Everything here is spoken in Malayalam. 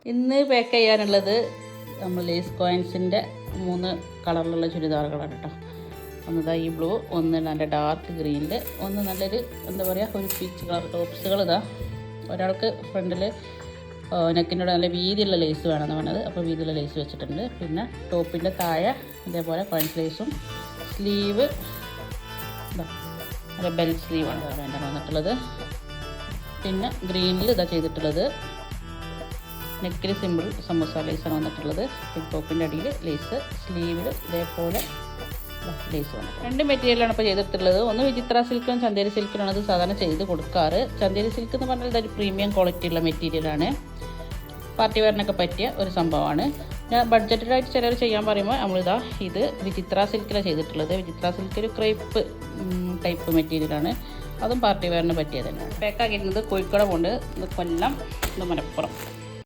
ഇന്ന് പാക്ക് ചെയ്യാനുള്ളത് നമ്മൾ ലേസ് കോയിൻസിൻ്റെ 3 കളറിലുള്ള ചുരിദാറുകളാണ് കേട്ടോ. ഒന്നിതാ ഈ ബ്ലൂ, ഒന്ന് നല്ല ഡാർക്ക് ഗ്രീനിൽ, ഒന്ന് നല്ലൊരു എന്താ പറയുക ഒരു പീച്ച് കളർ ടോപ്സുകൾ. ഇതാ ഒരാൾക്ക് ഫ്രണ്ടിൽ നെക്കിനോട് നല്ല വീതിയുള്ള ലേസ് വേണമെന്ന് പറഞ്ഞത്, അപ്പോൾ വീതിയുള്ള ലേസ് വെച്ചിട്ടുണ്ട്. പിന്നെ ടോപ്പിൻ്റെ താഴെ ഇതേപോലെ കോയിൻസ് ലേസും, സ്ലീവ് നല്ല ബെൽ സ്ലീവാണ് വേണ്ട വന്നിട്ടുള്ളത്. പിന്നെ ഗ്രീനിൽ ഇതാ ചെയ്തിട്ടുള്ളത്, നെക്കിൽ സിമ്പിൾ സമൂസ ലേസാണ് വന്നിട്ടുള്ളത്. പിന്നെ ടോപ്പിൻ്റെ അടിയിൽ ലേസ്, സ്ലീവിൽ ഇതേപോലെ ലേസ് വന്നിട്ട് 2 മെറ്റീരിയലാണ് ഇപ്പോൾ ചെയ്തിട്ടുള്ളത്. ഒന്ന് വിചിത്ര സിൽക്കും ചന്തേരി സിൽക്കിനാണ് അത് സാധാരണ ചെയ്ത് കൊടുക്കാറ്. ചന്തേരി സിൽക്ക് എന്ന് പറഞ്ഞാൽ ഇതൊരു പ്രീമിയം ക്വാളിറ്റി ഉള്ള മെറ്റീരിയലാണ്, പാർട്ടി വെയറിനൊക്കെ പറ്റിയ ഒരു സംഭവമാണ്. ഞാൻ ബഡ്ജറ്റഡായിട്ട് ചിലർ ചെയ്യാൻ പറയുമ്പോൾ നമ്മളിതാ ഇത് വിചിത്ര സിൽക്കിലാണ് ചെയ്തിട്ടുള്ളത്. വിചിത്ര സിൽക്ക് ഒരു ക്രേപ്പ് ടൈപ്പ് മെറ്റീരിയലാണ്, അതും പാർട്ടി വെയറിന് പറ്റിയത് തന്നെയാണ്. പാക്കാക്കിയിരുന്നത് കോഴിക്കോട് കൊണ്ട്, ഇത് കൊല്ലം, ഇത് മലപ്പുറം.